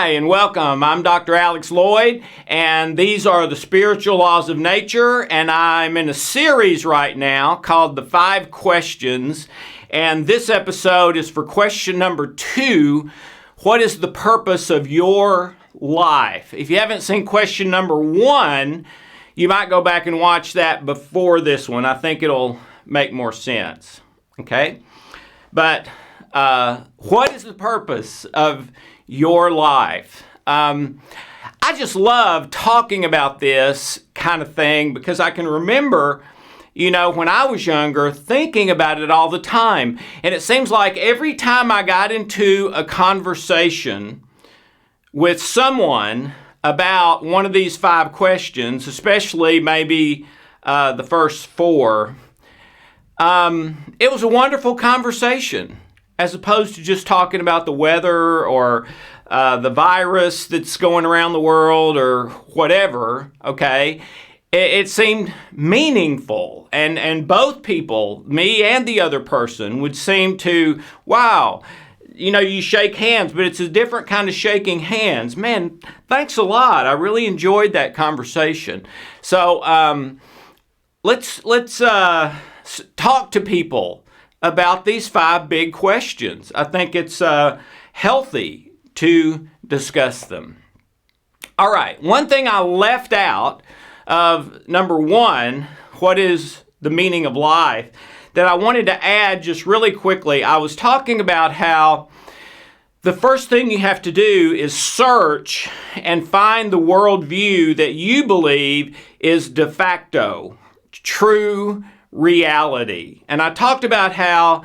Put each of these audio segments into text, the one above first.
Hi, and welcome. I'm Dr. Alex Loyd, and these are the spiritual laws of nature, and I'm in a series right now called The 5 Questions, and this episode is for question number 2, what is the purpose of your life? If you haven't seen question number 1, you might go back and watch that before this one. I think it'll make more sense, okay? But what is the purpose of your life? I just love talking about this kind of thing because I can remember, when I was younger, thinking about it all the time. And it seems like every time I got into a conversation with someone about one of these 5 questions, especially maybe the first 4, it was a wonderful conversation, as opposed to just talking about the weather or the virus that's going around the world or whatever, okay? It seemed meaningful, and both people, me and the other person, would seem to, wow, you shake hands, but it's a different kind of shaking hands. Man, thanks a lot. I really enjoyed that conversation. So let's talk to people about these 5 big questions. I think it's healthy to discuss them. All right, one thing I left out of number 1, what is the meaning of life, that I wanted to add just really quickly. I was talking about how the first thing you have to do is search and find the worldview that you believe is de facto, true reality. And I talked about how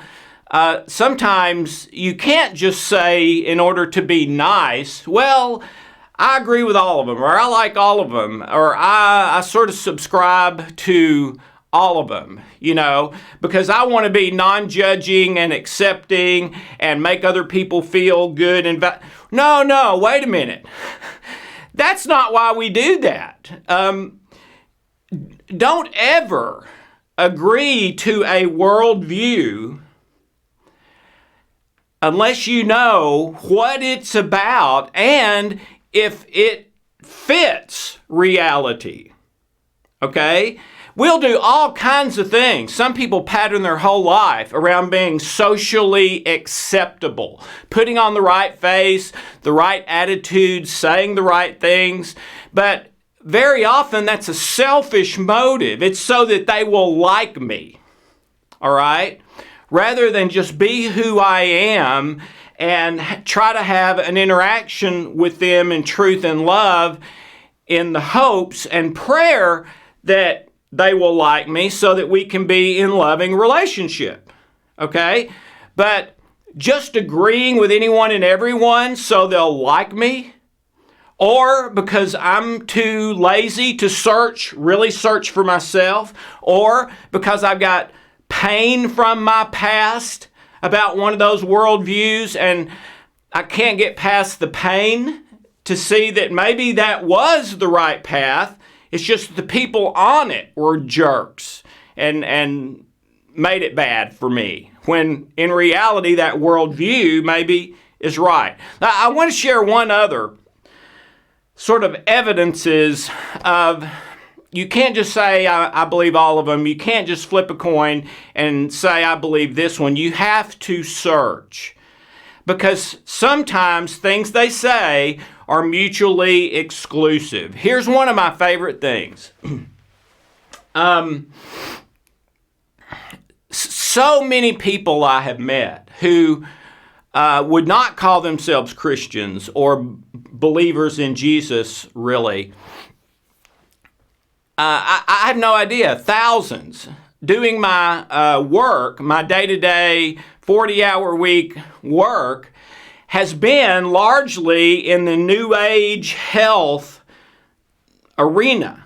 sometimes you can't just say, in order to be nice, well, I agree with all of them, or I like all of them, or I sort of subscribe to all of them, because I want to be non-judging and accepting and make other people feel good. No, wait a minute. That's not why we do that. Don't ever agree to a worldview unless you know what it's about and if it fits reality, okay? We'll do all kinds of things. Some people pattern their whole life around being socially acceptable, putting on the right face, the right attitude, saying the right things, but very often that's a selfish motive. It's so that they will like me, all right? Rather than just be who I am and try to have an interaction with them in truth and love in the hopes and prayer that they will like me so that we can be in loving relationship, okay? But just agreeing with anyone and everyone so they'll like me, or because I'm too lazy to really search for myself, or because I've got pain from my past about one of those worldviews and I can't get past the pain to see that maybe that was the right path. It's just the people on it were jerks and made it bad for me, when in reality that worldview maybe is right. Now, I want to share one other sort of evidences of, you can't just say, I believe all of them. You can't just flip a coin and say, I believe this one. You have to search. Because sometimes things they say are mutually exclusive. Here's one of my favorite things. So many people I have met who would not call themselves Christians or believers in Jesus, really. I have no idea. Thousands doing my work, my day-to-day 40-hour week work, has been largely in the New Age health arena,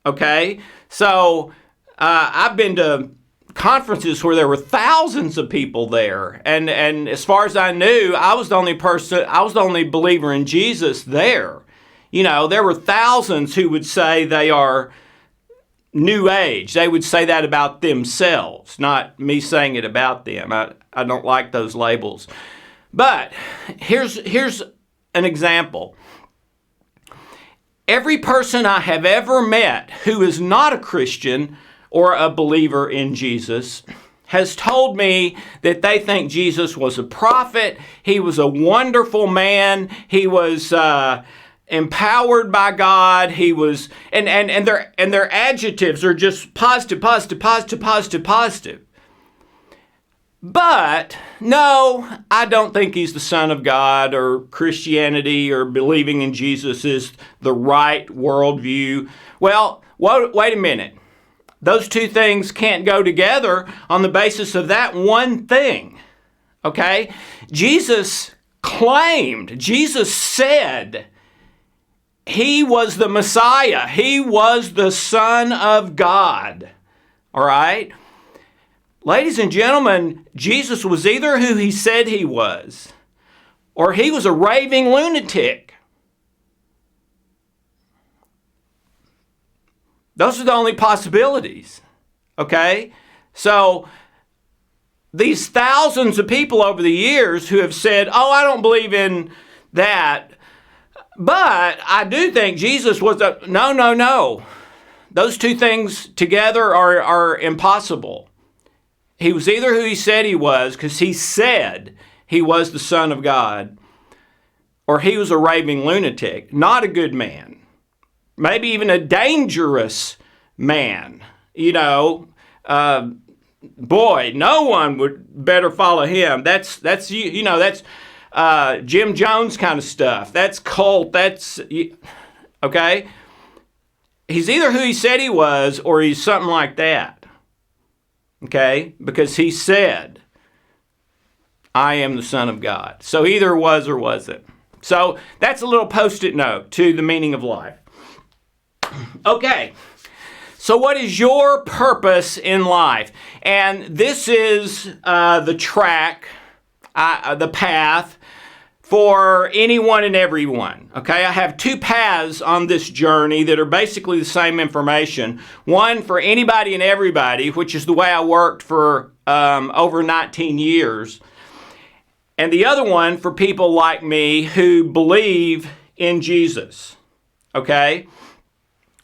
okay? So I've been to conferences where there were thousands of people there, and as far as I knew, I was the only believer in Jesus there. There were thousands who would say they are New Age. They would say that about themselves, not me saying it about them. I don't like those labels. But here's an example. Every person I have ever met who is not a Christian or a believer in Jesus has told me that they think Jesus was a prophet. He was a wonderful man. He was empowered by God. He was, and their adjectives are just positive, positive, positive, positive, positive. But no, I don't think he's the Son of God, or Christianity or believing in Jesus is the right worldview. Well, wait a minute. Those two things can't go together on the basis of that one thing. Okay? Jesus claimed, Jesus said he was the Messiah. He was the Son of God. All right? Ladies and gentlemen, Jesus was either who he said he was, or he was a raving lunatic. Those are the only possibilities. Okay? So, these thousands of people over the years who have said, oh, I don't believe in that, but I do think Jesus was a... No. Those two things together are impossible. He was either who he said he was, because he said he was the Son of God, or he was a raving lunatic, not a good man, maybe even a dangerous man. You know, boy, no one would better follow him. That's Jim Jones kind of stuff. That's cult. Okay? He's either who he said he was, or he's something like that. Okay? Because he said, I am the Son of God. So either was or wasn't. So that's a little post-it note to the meaning of life. Okay. So what is your purpose in life? And this is the track, the path for anyone and everyone. Okay, I have two paths on this journey that are basically the same information. One for anybody and everybody, which is the way I worked for over 19 years. And the other one for people like me who believe in Jesus. Okay?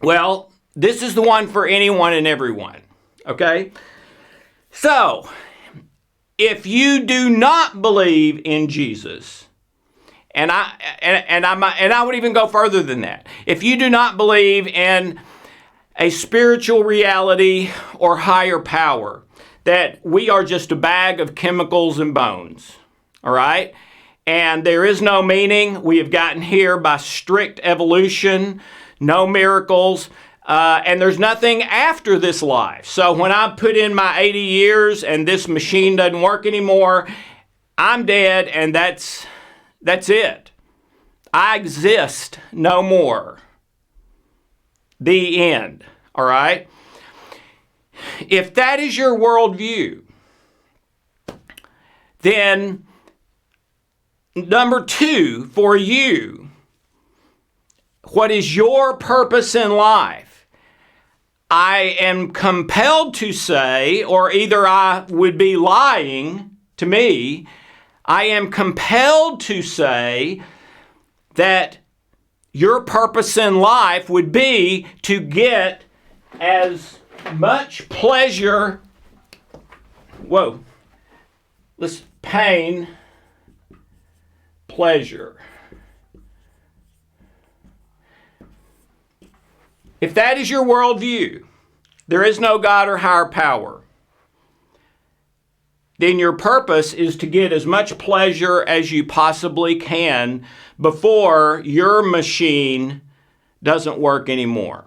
Well, this is the one for anyone and everyone. Okay? So, if you do not believe in Jesus, and I would even go further than that. If you do not believe in a spiritual reality or higher power, that we are just a bag of chemicals and bones, all right? And there is no meaning. We have gotten here by strict evolution, no miracles, and there's nothing after this life. So when I put in my 80 years and this machine doesn't work anymore, I'm dead, and that's it. I exist no more. The end. All right? If that is your worldview, then number two for you, what is your purpose in life? I am compelled to say, or either I would be lying to me, I am compelled to say that your purpose in life would be to get as much pleasure, pain, pleasure. If that is your worldview, there is no God or higher power, then your purpose is to get as much pleasure as you possibly can before your machine doesn't work anymore.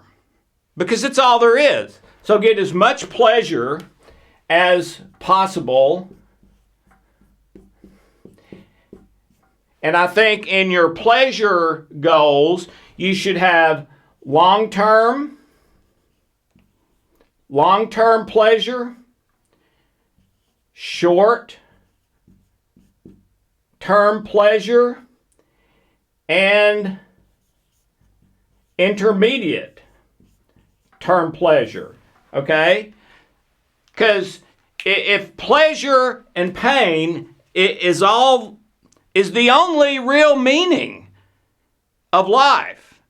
Because it's all there is. So get as much pleasure as possible. And I think in your pleasure goals, you should have long-term pleasure, short-term pleasure, and intermediate-term pleasure, okay? Because if pleasure and pain is the only real meaning of life.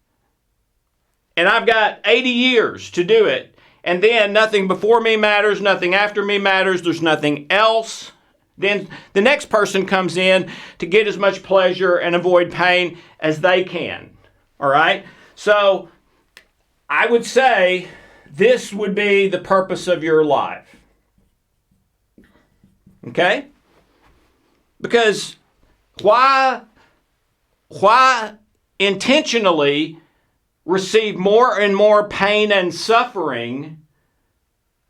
And I've got 80 years to do it. And then nothing before me matters, nothing after me matters, there's nothing else. Then the next person comes in to get as much pleasure and avoid pain as they can. All right? So I would say this would be the purpose of your life. Okay? Because why intentionally receive more and more pain and suffering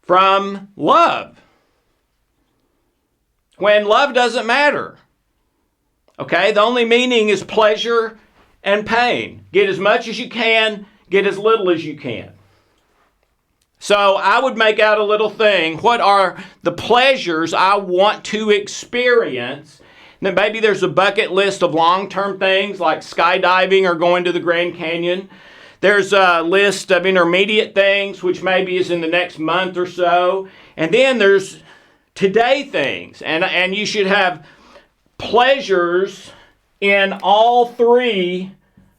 from love when love doesn't matter? Okay? The only meaning is pleasure and pain. Get as much as you can, get as little as you can. So I would make out a little thing. What are the pleasures I want to experience? And then maybe there's a bucket list of long-term things like skydiving or going to the Grand Canyon. There's a list of intermediate things, which maybe is in the next month or so. And then there's today things. And you should have pleasures in all three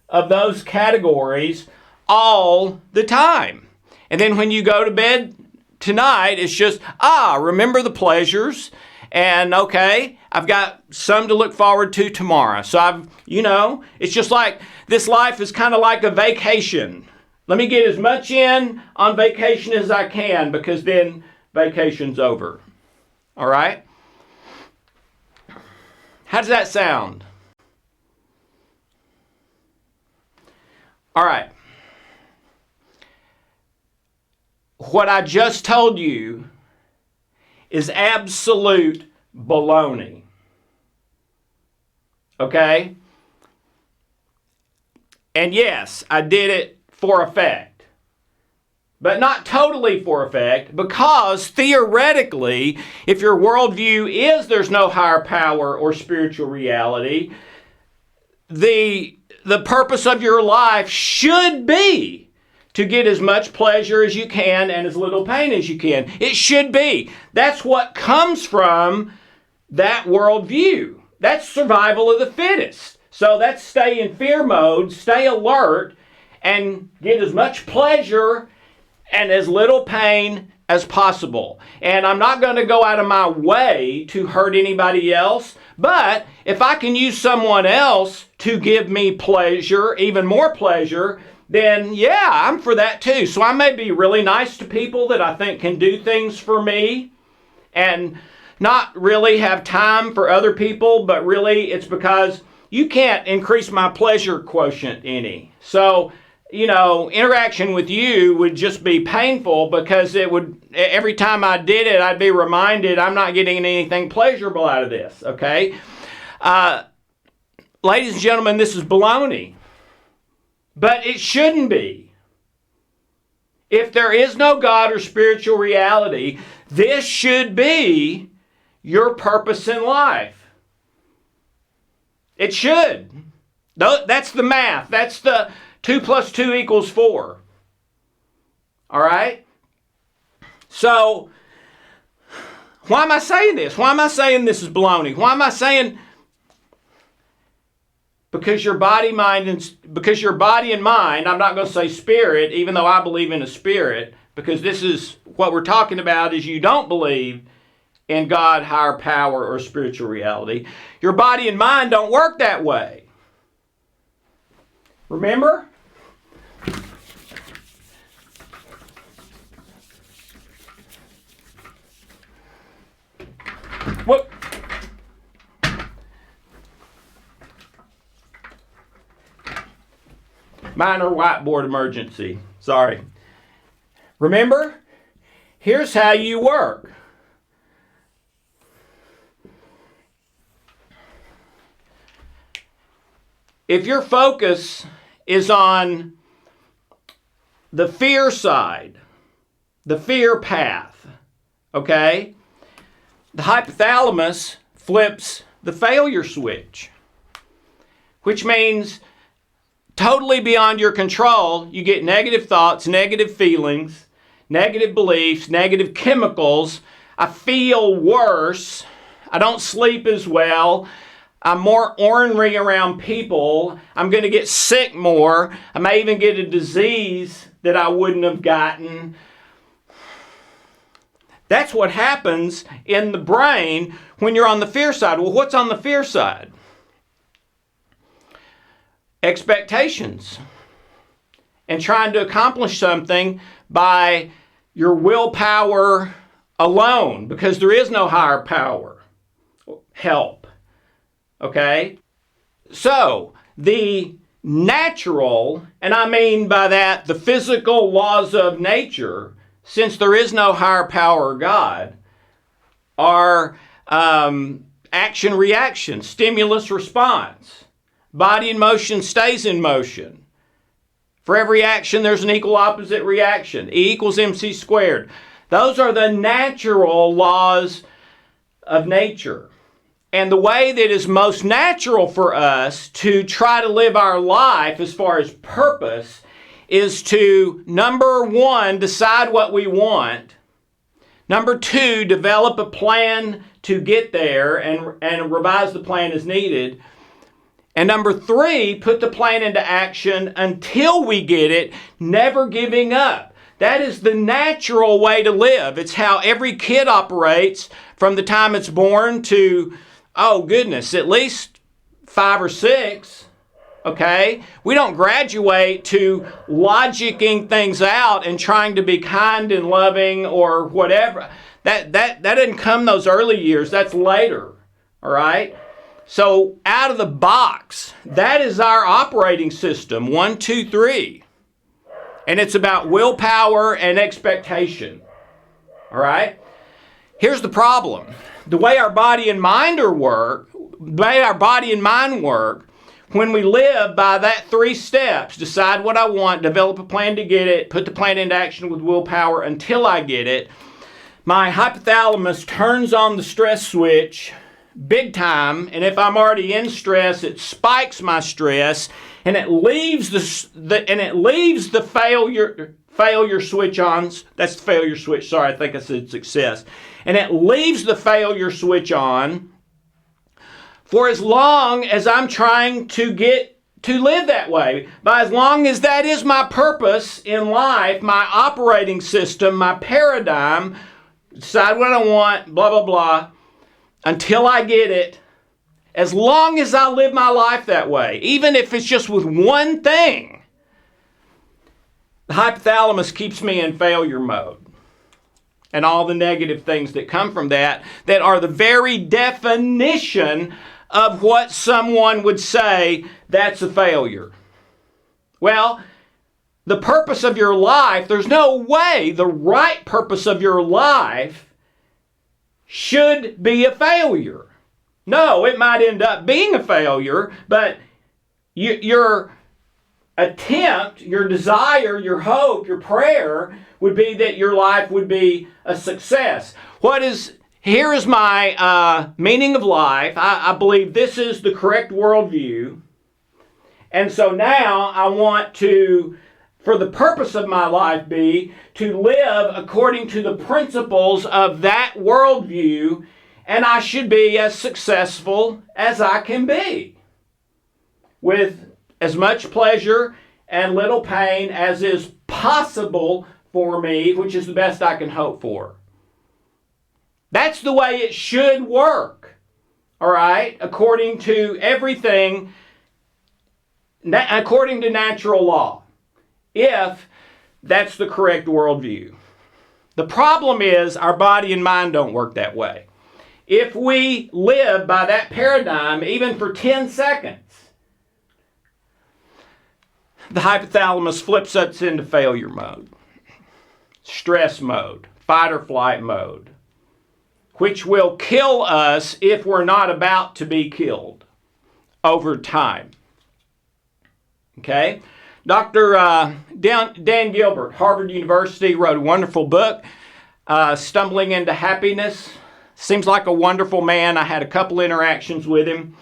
of those categories all the time. And then when you go to bed tonight, it's just, remember the pleasures. And okay, I've got some to look forward to tomorrow. So it's just like this life is kind of like a vacation. Let me get as much in on vacation as I can, because then vacation's over. All right? How does that sound? All right. What I just told you is absolute baloney. Okay? And yes, I did it for effect. But not totally for effect, because theoretically, if your worldview is there's no higher power or spiritual reality, the purpose of your life should be to get as much pleasure as you can and as little pain as you can. It should be. That's what comes from that worldview. That's survival of the fittest. So that's stay in fear mode, stay alert, and get as much pleasure and as little pain as possible. And I'm not going to go out of my way to hurt anybody else, but if I can use someone else to give me pleasure, even more pleasure, then yeah, I'm for that too. So I may be really nice to people that I think can do things for me and not really have time for other people, but really it's because you can't increase my pleasure quotient any. So, interaction with you would just be painful, because it would, every time I did it, I'd be reminded I'm not getting anything pleasurable out of this, okay? Ladies and gentlemen, this is baloney. But it shouldn't be. If there is no God or spiritual reality, this should be your purpose in life. It should. That's the math. That's the 2 + 2 = 4. All right? So, why am I saying this? Why am I saying this is baloney? Why am I saying... Because your body and mind, I'm not going to say spirit, even though I believe in a spirit, because this is what we're talking about, is you don't believe in God, higher power, or spiritual reality. Your body and mind don't work that way. Remember? What? Minor whiteboard emergency. Sorry. Remember? Here's how you work. If your focus is on the fear side, the fear path, okay, the hypothalamus flips the failure switch, which means totally beyond your control, you get negative thoughts, negative feelings, negative beliefs, negative chemicals. I feel worse. I don't sleep as well. I'm more ornery around people. I'm going to get sick more. I may even get a disease that I wouldn't have gotten. That's what happens in the brain when you're on the fear side. Well, what's on the fear side? Expectations. And trying to accomplish something by your willpower alone, because there is no higher power. Help. Okay? So, the natural, and I mean by that the physical laws of nature, since there is no higher power or God, are action-reaction, stimulus-response. Body in motion stays in motion. For every action, there's an equal opposite reaction. E equals mc squared. Those are the natural laws of nature. And the way that is most natural for us to try to live our life as far as purpose is to, number one, decide what we want. Number two, develop a plan to get there and revise the plan as needed. And number three, put the plan into action until we get it, never giving up. That is the natural way to live. It's how every kid operates from the time it's born to, oh goodness, at least 5 or 6. Okay? We don't graduate to logicking things out and trying to be kind and loving or whatever. That didn't come those early years. That's later. All right? So out of the box, that is our operating system. 1, 2, 3. And it's about willpower and expectation. All right? Here's the problem. The way our body and mind work, when we live by that 3 steps, decide what I want, develop a plan to get it, put the plan into action with willpower until I get it, my hypothalamus turns on the stress switch big time, and if I'm already in stress, it spikes my stress, and it leaves the failure switch on. That's the failure switch. Sorry, I think I said success. And it leaves the failure switch on for as long as I'm trying to get to live that way. By as long as that is my purpose in life, my operating system, my paradigm, decide what I want, blah, blah, blah, until I get it, as long as I live my life that way, even if it's just with one thing, the hypothalamus keeps me in failure mode. And all the negative things that come from that are the very definition of what someone would say that's a failure. Well, the purpose of your life, there's no way the right purpose of your life should be a failure. No, it might end up being a failure, but your attempt, your desire, your hope, your prayer would be that your life would be a success. Here is my meaning of life. I believe this is the correct worldview. And so now I want to, for the purpose of my life, be to live according to the principles of that worldview, and I should be as successful as I can be, with as much pleasure and little pain as is possible for me, which is the best I can hope for. That's the way it should work, all right, according to everything, according to natural law, if that's the correct worldview. The problem is our body and mind don't work that way. If we live by that paradigm, even for 10 seconds, the hypothalamus flips us into failure mode, stress mode, fight or flight mode, which will kill us if we're not about to be killed over time. Okay? Dr. Dan Gilbert, Harvard University, wrote a wonderful book, Stumbling into Happiness. Seems like a wonderful man. I had a couple interactions with him.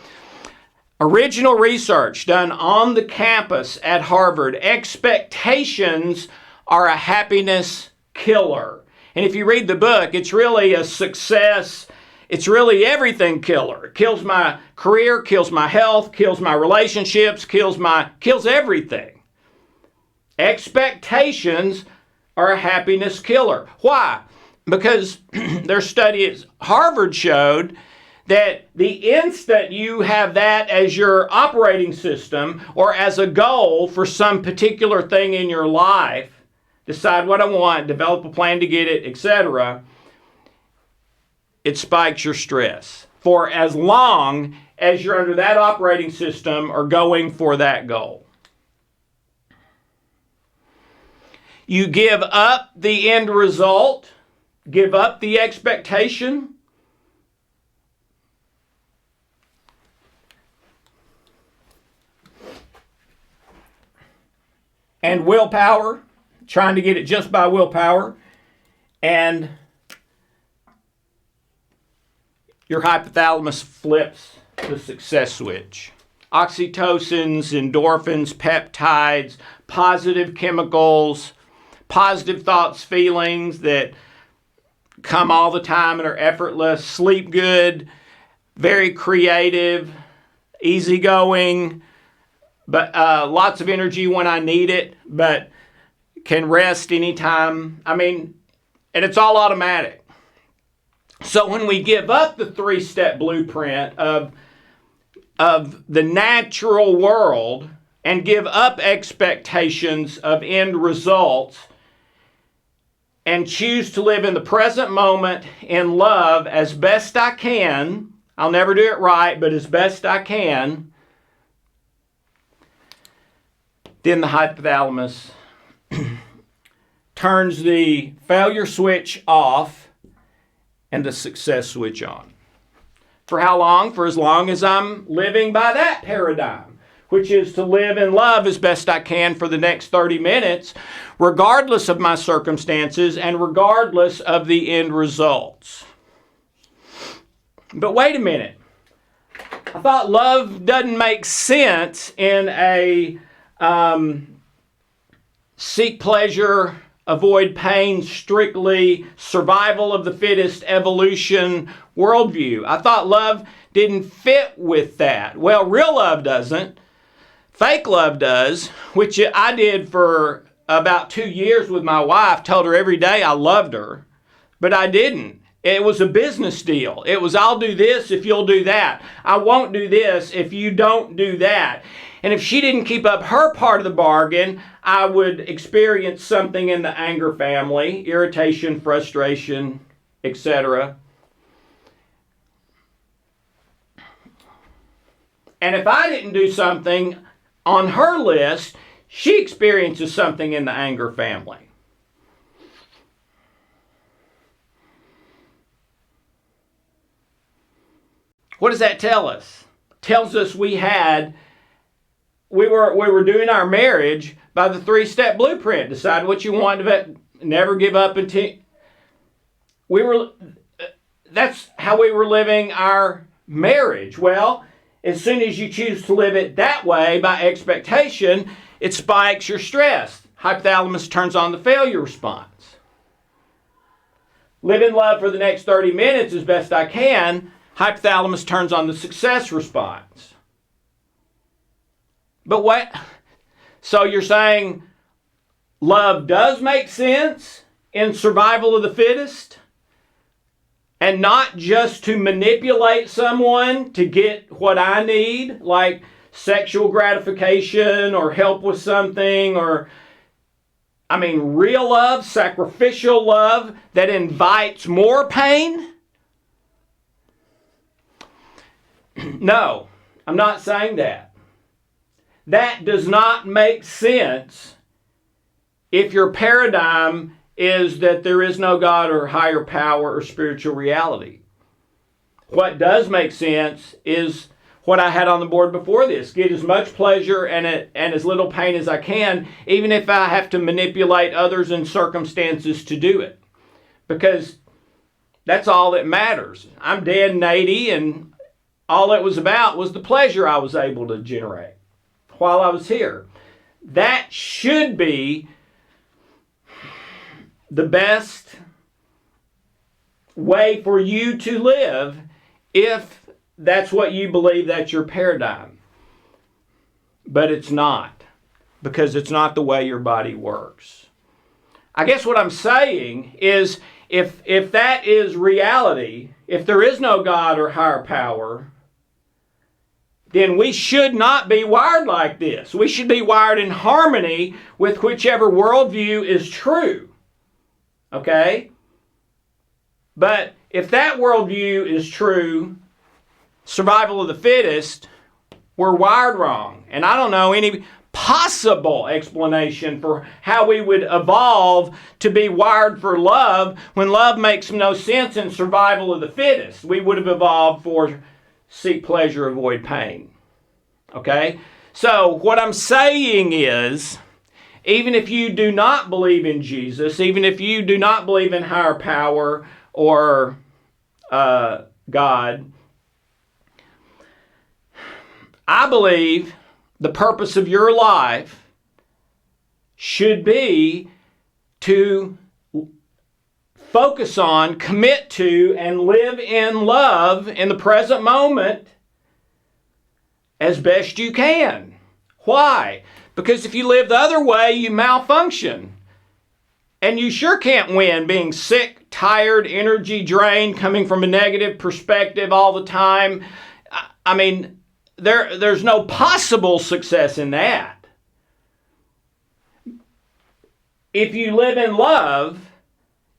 Original research done on the campus at Harvard. Expectations are a happiness killer. And if you read the book, it's really a success. It's really everything killer. It kills my career, kills my health, kills my relationships, kills everything. Expectations are a happiness killer. Why? Because their study at Harvard showed that the instant you have that as your operating system or as a goal for some particular thing in your life, decide what I want, develop a plan to get it, etc., it spikes your stress for as long as you're under that operating system or going for that goal. You give up the end result, give up the expectation, and willpower, trying to get it just by willpower, and your hypothalamus flips the success switch. Oxytocins, endorphins, peptides, positive chemicals, positive thoughts, feelings that come all the time and are effortless, sleep good, very creative, easygoing, but lots of energy when I need it, but can rest anytime. And it's all automatic. So when we give up the 3-step blueprint of the natural world and give up expectations of end results and choose to live in the present moment in love as best I can, I'll never do it right, but as best I can, then the hypothalamus turns the failure switch off and the success switch on. For how long? For as long as I'm living by that paradigm, which is to live in love as best I can for the next 30 minutes, regardless of my circumstances and regardless of the end results. But wait a minute. I thought love doesn't make sense in a seek pleasure, avoid pain, strictly survival of the fittest evolution worldview. I thought love didn't fit with that. Well, real love doesn't. Fake love does, which I did for about 2 years with my wife. Told her every day I loved her, but I didn't. It was a business deal. It was, I'll do this if you'll do that. I won't do this if you don't do that. And if she didn't keep up her part of the bargain, I would experience something in the anger family, irritation, frustration, etc. And if I didn't do something on her list, she experiences something in the anger family. What does that tell us? Tells us we were doing our marriage by the 3-step blueprint. Decide what you want, to never give up until that's how we were living our marriage. Well, as soon as you choose to live it that way by expectation, it spikes your stress. Hypothalamus turns on the failure response. Live in love for the next 30 minutes as best I can. Hypothalamus turns on the success response. But what? So you're saying love does make sense in survival of the fittest? And not just to manipulate someone to get what I need, like sexual gratification or help with something, or, real love, sacrificial love that invites more pain? No, I'm not saying that. That does not make sense if your paradigm is that there is no God or higher power or spiritual reality. What does make sense is what I had on the board before this. Get as much pleasure and as little pain as I can, even if I have to manipulate others and circumstances to do it. Because that's all that matters. I'm dead and 80, and all it was about was the pleasure I was able to generate while I was here. That should be the best way for you to live if that's what you believe, that's your paradigm. But it's not, because it's not the way your body works. I guess what I'm saying is, if that is reality, if there is no God or higher power, then we should not be wired like this. We should be wired in harmony with whichever worldview is true. Okay? But if that worldview is true, survival of the fittest, we're wired wrong. And I don't know any possible explanation for how we would evolve to be wired for love when love makes no sense in survival of the fittest. We would have evolved for seek pleasure, avoid pain. Okay? So what I'm saying is, even if you do not believe in Jesus, even if you do not believe in higher power or God, I believe the purpose of your life should be to focus on, commit to, and live in love in the present moment as best you can. Why? Because if you live the other way, you malfunction. And you sure can't win being sick, tired, energy drained, coming from a negative perspective all the time. I mean, there's no possible success in that. If you live in love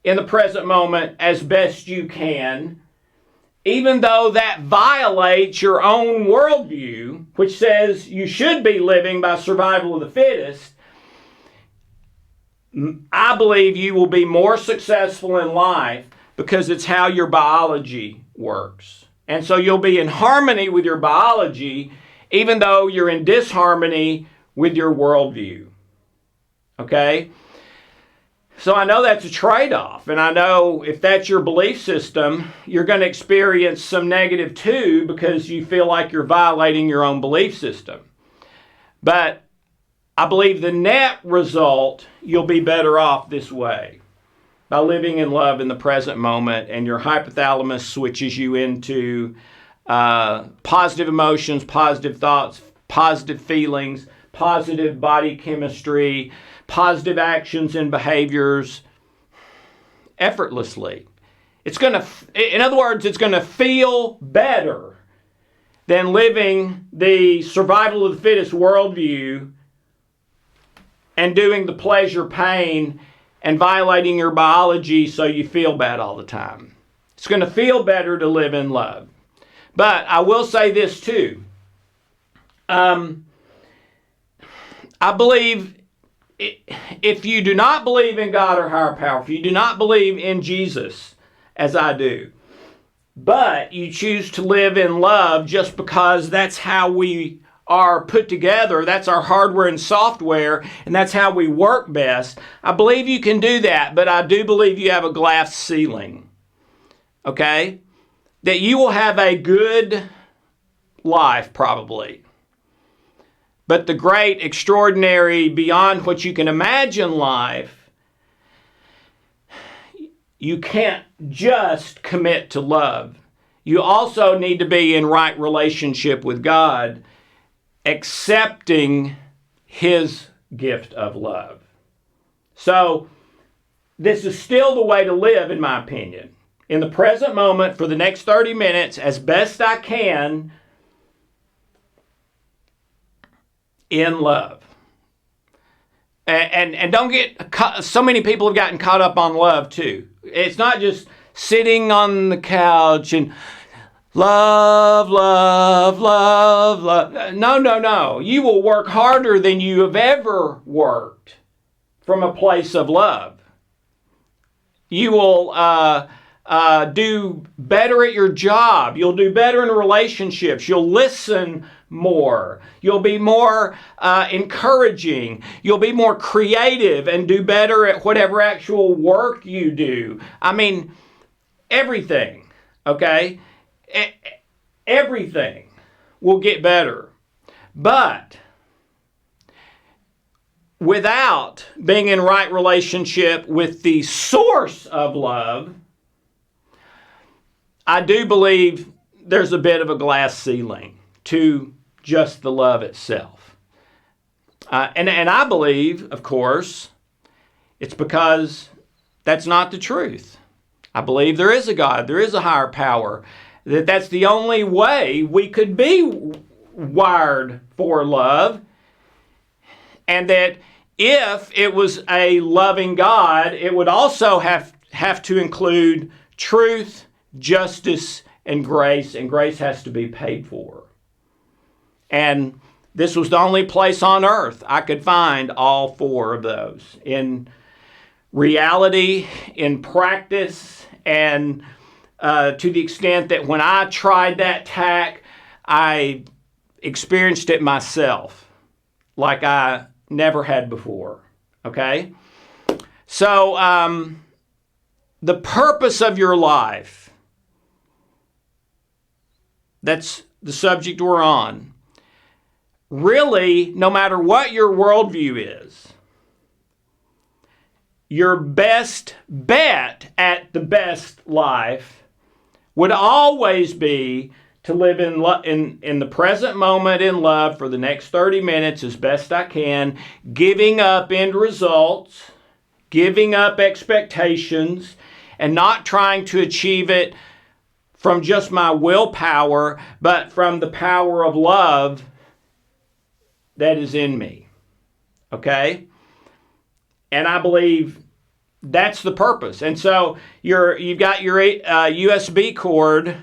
in the present moment as best you can, even though that violates your own worldview, which says you should be living by survival of the fittest, I believe you will be more successful in life because it's how your biology works. And so you'll be in harmony with your biology, even though you're in disharmony with your worldview. Okay? So I know that's a trade-off. And I know if that's your belief system, you're going to experience some negative too, because you feel like you're violating your own belief system. But I believe the net result, you'll be better off this way, by living in love in the present moment, and your hypothalamus switches you into positive emotions, positive thoughts, positive feelings, positive body chemistry, positive actions and behaviors effortlessly. In other words, it's going to feel better than living the survival of the fittest worldview and doing the pleasure pain and violating your biology so you feel bad all the time. It's going to feel better to live in love. But I will say this too. I believe if you do not believe in God or higher power, if you do not believe in Jesus as I do, but you choose to live in love just because that's how we are put together, that's our hardware and software, and that's how we work best, I believe you can do that, but I do believe you have a glass ceiling. Okay? That you will have a good life, probably. But the great, extraordinary, beyond what you can imagine life, you can't just commit to love. You also need to be in right relationship with God, accepting His gift of love. So, this is still the way to live, in my opinion. In the present moment, for the next 30 minutes, as best I can, in love. And don't get caught, so many people have gotten caught up on love too. It's not just sitting on the couch and love, love, love, love. No. You will work harder than you have ever worked from a place of love. You will do better at your job. You'll do better in relationships. You'll listen more. You'll be more encouraging. You'll be more creative and do better at whatever actual work you do. I mean, everything, okay? Everything will get better. But without being in right relationship with the source of love, I do believe there's a bit of a glass ceiling to just the love itself. And I believe, of course, it's because that's not the truth. I believe there is a God, there is a higher power, that's the only way we could be wired for love, and that if it was a loving God, it would also have to include truth, justice, and grace has to be paid for. And this was the only place on earth I could find all four of those in reality, in practice, and to the extent that when I tried that tack, I experienced it myself like I never had before. Okay? So, the purpose of your life, that's the subject we're on. Really, no matter what your worldview is, your best bet at the best life would always be to live in the present moment in love for the next 30 minutes as best I can, giving up end results, giving up expectations, and not trying to achieve it from just my willpower, but from the power of love that is in me. Okay? And I believe that's the purpose. And so you've got your USB cord,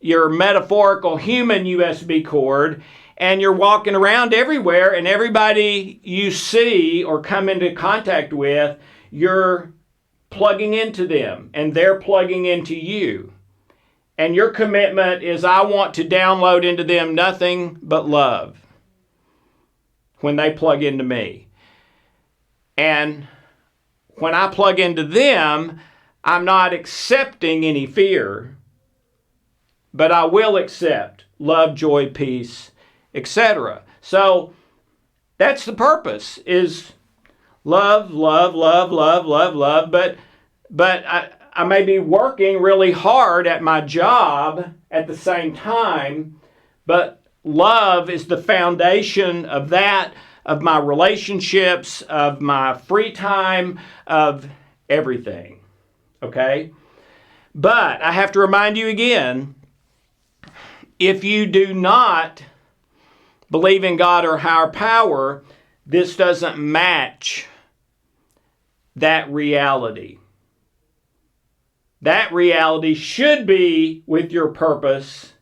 your metaphorical human USB cord, and you're walking around everywhere, and everybody you see or come into contact with, you're plugging into them, and they're plugging into you. And your commitment is, I want to download into them nothing but love when they plug into me. And when I plug into them, I'm not accepting any fear, but I will accept love, joy, peace, etc. So that's the purpose, is love, love, love, love, love, love. But I may be working really hard at my job at the same time, but love is the foundation of that, of my relationships, of my free time, of everything. Okay? But I have to remind you again, if you do not believe in God or higher power, this doesn't match that reality. That reality should be with your purpose,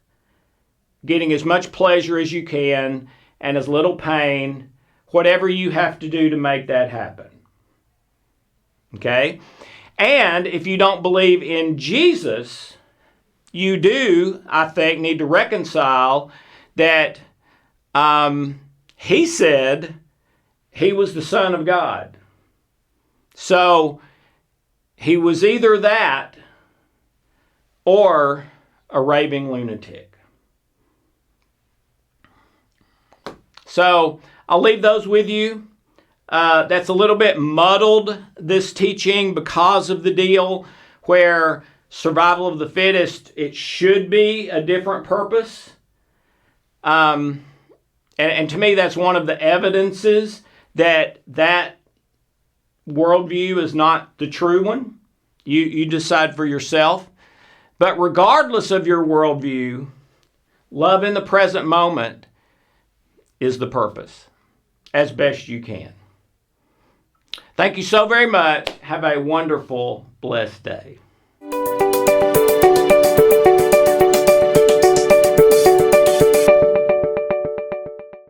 getting as much pleasure as you can and as little pain, whatever you have to do to make that happen. Okay? And if you don't believe in Jesus, you do, I think, need to reconcile that he said he was the Son of God. So he was either that or a raving lunatic. So I'll leave those with you. That's a little bit muddled, this teaching, because of the deal where survival of the fittest, it should be a different purpose. And to me, that's one of the evidences that worldview is not the true one. You decide for yourself. But regardless of your worldview, love in the present moment is the purpose, as best you can. Thank you so very much. Have a wonderful, blessed day.